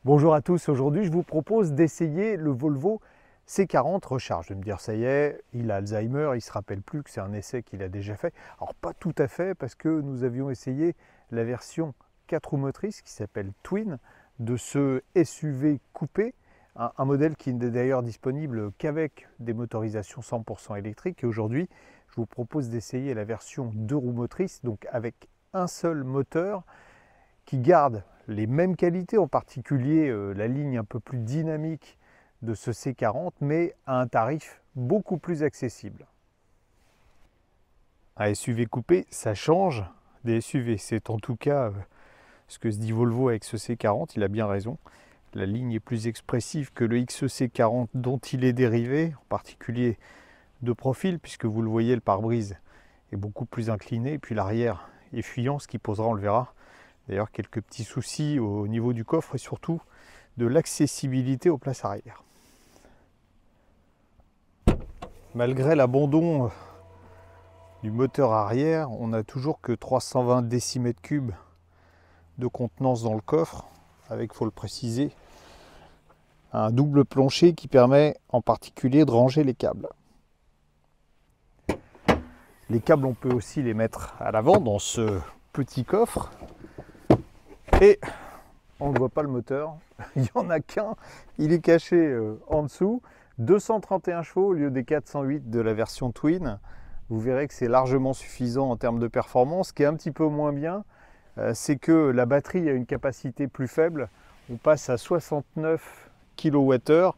Bonjour à tous, aujourd'hui je vous propose d'essayer le Volvo C40 Recharge. Je vais me dire ça y est, il a Alzheimer, il ne se rappelle plus que c'est un essai qu'il a déjà fait. Alors pas tout à fait parce que nous avions essayé la version 4 roues motrices qui s'appelle Twin de ce SUV coupé, un modèle qui n'est d'ailleurs disponible qu'avec des motorisations 100% électriques. Et aujourd'hui je vous propose d'essayer la version 2 roues motrices, donc avec un seul moteur qui garde les mêmes qualités, en particulier la ligne un peu plus dynamique de ce C40, mais à un tarif beaucoup plus accessible. Un SUV coupé, ça change des SUV. C'est en tout cas ce que se dit Volvo avec ce C40, il a bien raison. La ligne est plus expressive que le XC40 dont il est dérivé, en particulier de profil, puisque vous le voyez, le pare-brise est beaucoup plus incliné, et puis l'arrière est fuyant, ce qui posera, on le verra, d'ailleurs quelques petits soucis au niveau du coffre et surtout de l'accessibilité aux places arrière. Malgré l'abandon du moteur arrière, on n'a toujours que 320 décimètres cubes de contenance dans le coffre, avec, il faut le préciser, un double plancher qui permet en particulier de ranger les câbles. Les câbles, on peut aussi les mettre à l'avant dans ce petit coffre. Et on ne voit pas le moteur, il n'y en a qu'un, il est caché en dessous. 231 chevaux au lieu des 408 de la version Twin. Vous verrez que c'est largement suffisant en termes de performance. Ce qui est un petit peu moins bien, c'est que la batterie a une capacité plus faible. On passe à 69 kWh.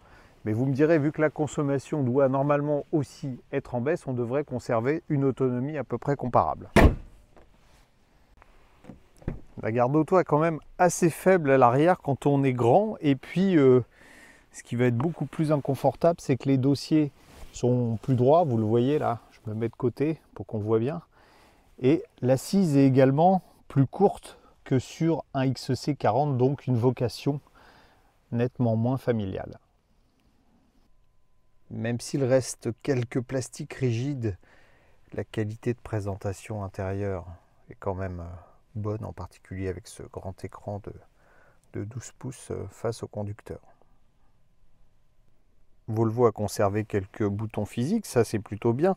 Mais vous me direz, vu que la consommation doit normalement aussi être en baisse, on devrait conserver une autonomie à peu près comparable. La garde auto est quand même assez faible à l'arrière quand on est grand. Et puis, ce qui va être beaucoup plus inconfortable, c'est que les dossiers sont plus droits. Vous le voyez là, je me mets de côté pour qu'on voit bien. Et l'assise est également plus courte que sur un XC40, donc une vocation nettement moins familiale. Même s'il reste quelques plastiques rigides, la qualité de présentation intérieure est quand même bonne, en particulier avec ce grand écran de 12 pouces face au conducteur. Volvo a conservé quelques boutons physiques, ça c'est plutôt bien.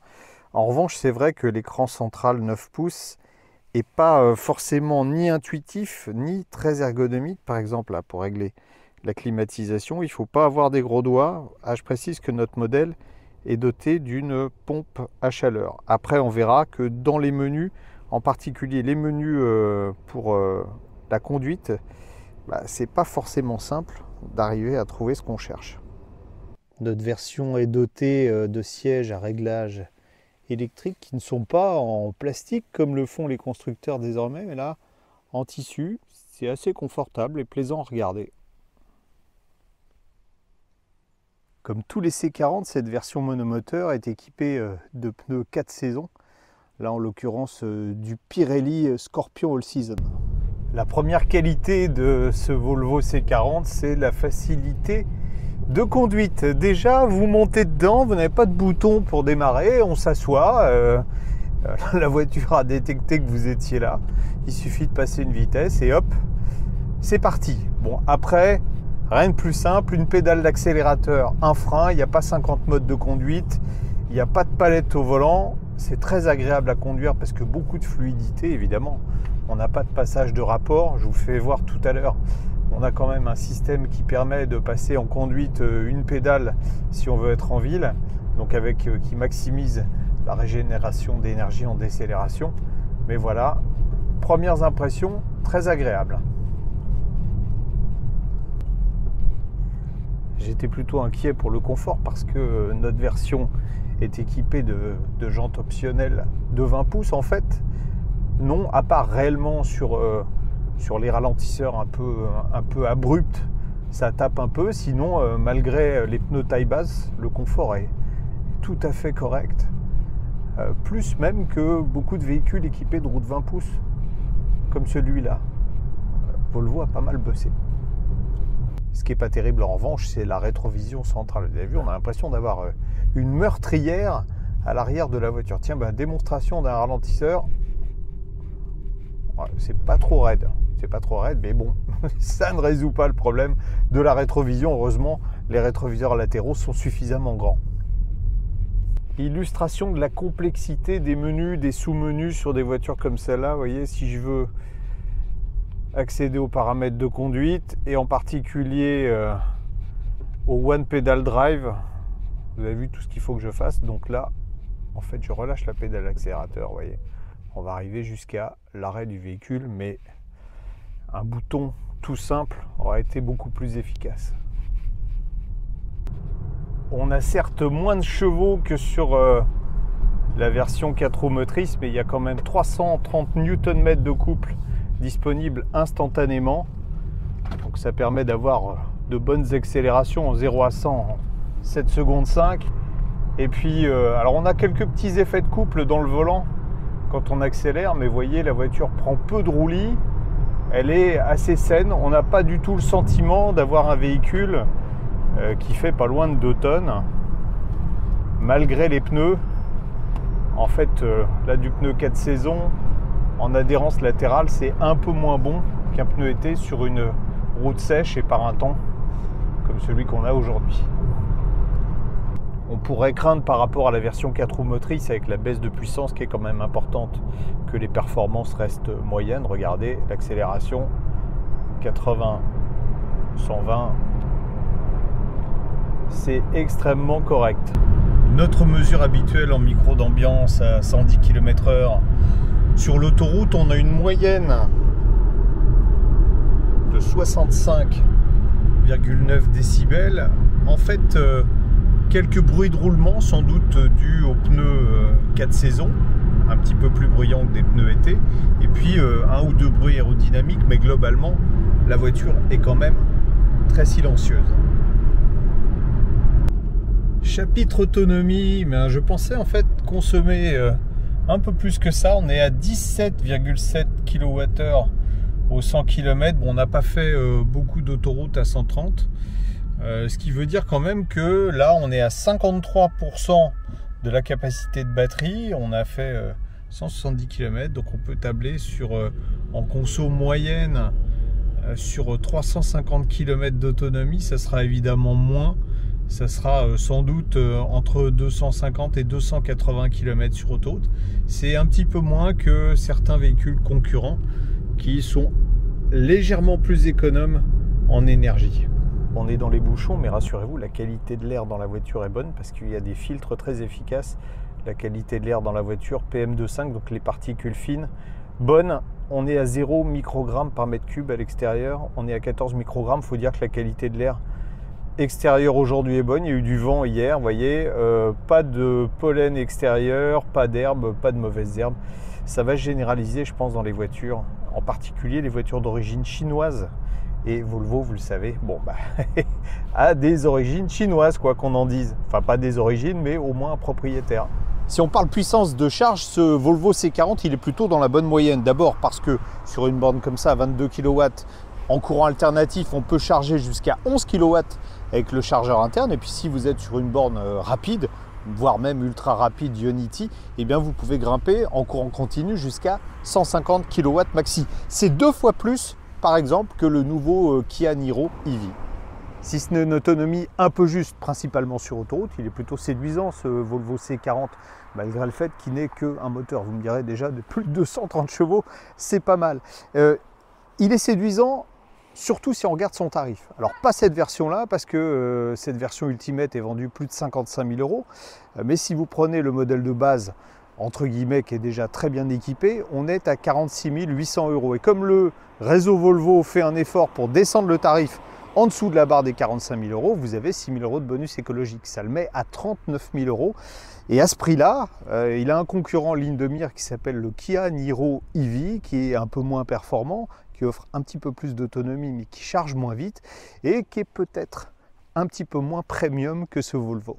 En revanche, c'est vrai que l'écran central 9 pouces n'est pas forcément ni intuitif ni très ergonomique. Par exemple, là, pour régler la climatisation, il ne faut pas avoir des gros doigts. Je précise que notre modèle est doté d'une pompe à chaleur. Après, on verra que dans les menus, en particulier les menus pour la conduite, c'est pas forcément simple d'arriver à trouver ce qu'on cherche. Notre version est dotée de sièges à réglage électrique qui ne sont pas en plastique comme le font les constructeurs désormais, mais là en tissu. C'est assez confortable et plaisant à regarder. Comme tous les C40, cette version monomoteur est équipée de pneus 4 saisons. Là, en l'occurrence, du Pirelli Scorpion All Season. La première qualité de ce Volvo C40, c'est la facilité de conduite. Déjà, vous montez dedans, vous n'avez pas de bouton pour démarrer, on s'assoit. La voiture a détecté que vous étiez là. Il suffit de passer une vitesse et hop, c'est parti. Bon, après, rien de plus simple, une pédale d'accélérateur, un frein, il n'y a pas 50 modes de conduite, il n'y a pas de palette au volant. C'est très agréable à conduire parce que beaucoup de fluidité, évidemment. On n'a pas de passage de rapport. Je vous fais voir tout à l'heure. On a quand même un système qui permet de passer en conduite une pédale si on veut être en ville. Donc qui maximise la régénération d'énergie en décélération. Mais voilà, premières impressions très agréables. J'étais plutôt inquiet pour le confort parce que notre version est équipé de jantes optionnelles de 20 pouces en fait. Non, à part réellement sur les ralentisseurs un peu abrupts, ça tape un peu. Sinon, malgré les pneus taille basse, le confort est tout à fait correct. Plus même que beaucoup de véhicules équipés de roues de 20 pouces, comme celui-là. Volvo a pas mal bossé. Ce qui n'est pas terrible en revanche, c'est la rétrovision centrale. Vous avez vu, on a l'impression d'avoir une meurtrière à l'arrière de la voiture. Tiens, démonstration d'un ralentisseur. Ouais, c'est pas trop raide. c'est pas trop raide, mais bon, ça ne résout pas le problème de la rétrovision. Heureusement, les rétroviseurs latéraux sont suffisamment grands. Illustration de la complexité des menus, des sous-menus sur des voitures comme celle-là. Vous voyez, si je veux accéder aux paramètres de conduite et en particulier au One Pedal Drive, vous avez vu tout ce qu'il faut que je fasse. Donc là, en fait, je relâche la pédale d'accélérateur, vous voyez. On va arriver jusqu'à l'arrêt du véhicule, mais un bouton tout simple aurait été beaucoup plus efficace. On a certes moins de chevaux que sur la version 4 roues motrices, mais il y a quand même 330 Nm de couple disponibles instantanément. Donc ça permet d'avoir de bonnes accélérations en 0 à 100 en 7 secondes 5. Et puis, alors on a quelques petits effets de couple dans le volant quand on accélère, mais vous voyez, la voiture prend peu de roulis. Elle est assez saine. On n'a pas du tout le sentiment d'avoir un véhicule qui fait pas loin de 2 tonnes, malgré les pneus. En fait, là, du pneu 4 saisons, en adhérence latérale, c'est un peu moins bon qu'un pneu été sur une route sèche et par un temps comme celui qu'on a aujourd'hui. On pourrait craindre par rapport à la version 4 roues motrices, avec la baisse de puissance qui est quand même importante, que les performances restent moyennes. Regardez l'accélération, 80, 120, c'est extrêmement correct. Notre mesure habituelle en micro d'ambiance à 110 km/h. Sur l'autoroute, on a une moyenne de 65,9 décibels. En fait, quelques bruits de roulement, sans doute dus aux pneus 4 saisons, un petit peu plus bruyants que des pneus été, et puis un ou deux bruits aérodynamiques, mais globalement, la voiture est quand même très silencieuse. Chapitre autonomie, mais je pensais en fait consommer un peu plus que ça. On est à 17,7 kWh au 100 km. Bon, on n'a pas fait beaucoup d'autoroutes à 130, ce qui veut dire quand même que là on est à 53% de la capacité de batterie. On a fait 170 km, donc on peut tabler sur en conso moyenne sur 350 km d'autonomie. Ça sera évidemment moins. Ça sera sans doute entre 250 et 280 km sur autoroute. C'est un petit peu moins que certains véhicules concurrents qui sont légèrement plus économes en énergie. On est dans les bouchons, mais rassurez-vous, la qualité de l'air dans la voiture est bonne parce qu'il y a des filtres très efficaces. La qualité de l'air dans la voiture, PM2.5, donc les particules fines, bonne. On est à 0 microgrammes par mètre cube à l'extérieur. On est à 14 microgrammes. Il faut dire que la qualité de l'air extérieur aujourd'hui est bonne. Il y a eu du vent hier, vous voyez, pas de pollen extérieur, pas d'herbe, pas de mauvaises herbes. Ça va se généraliser, je pense, dans les voitures, en particulier les voitures d'origine chinoise. Et Volvo, vous le savez, bon, a des origines chinoises, quoi qu'on en dise. Enfin, pas des origines, mais au moins un propriétaire. Si on parle puissance de charge, ce Volvo C40, il est plutôt dans la bonne moyenne. D'abord parce que sur une borne comme ça, 22 kW, en courant alternatif, on peut charger jusqu'à 11 kW avec le chargeur interne. Et puis si vous êtes sur une borne rapide, voire même ultra rapide Ionity, eh bien vous pouvez grimper en courant continu jusqu'à 150 kW maxi. C'est 2 fois plus, par exemple, que le nouveau Kia Niro EV. Si ce n'est une autonomie un peu juste, principalement sur autoroute, il est plutôt séduisant ce Volvo C40, malgré le fait qu'il n'ait qu'un moteur. Vous me direz déjà de plus de 230 chevaux, c'est pas mal. Il est séduisant, surtout si on regarde son tarif. Alors pas cette version-là, parce que cette version Ultimate est vendue plus de 55 000 €. Mais si vous prenez le modèle de base, entre guillemets, qui est déjà très bien équipé, on est à 46 800 €. Et comme le réseau Volvo fait un effort pour descendre le tarif en dessous de la barre des 45 000 €, vous avez 6 000 € de bonus écologique. Ça le met à 39 000 €. Et à ce prix-là, il a un concurrent en ligne de mire qui s'appelle le Kia Niro EV, qui est un peu moins performant, qui offre un petit peu plus d'autonomie, mais qui charge moins vite, et qui est peut-être un petit peu moins premium que ce Volvo.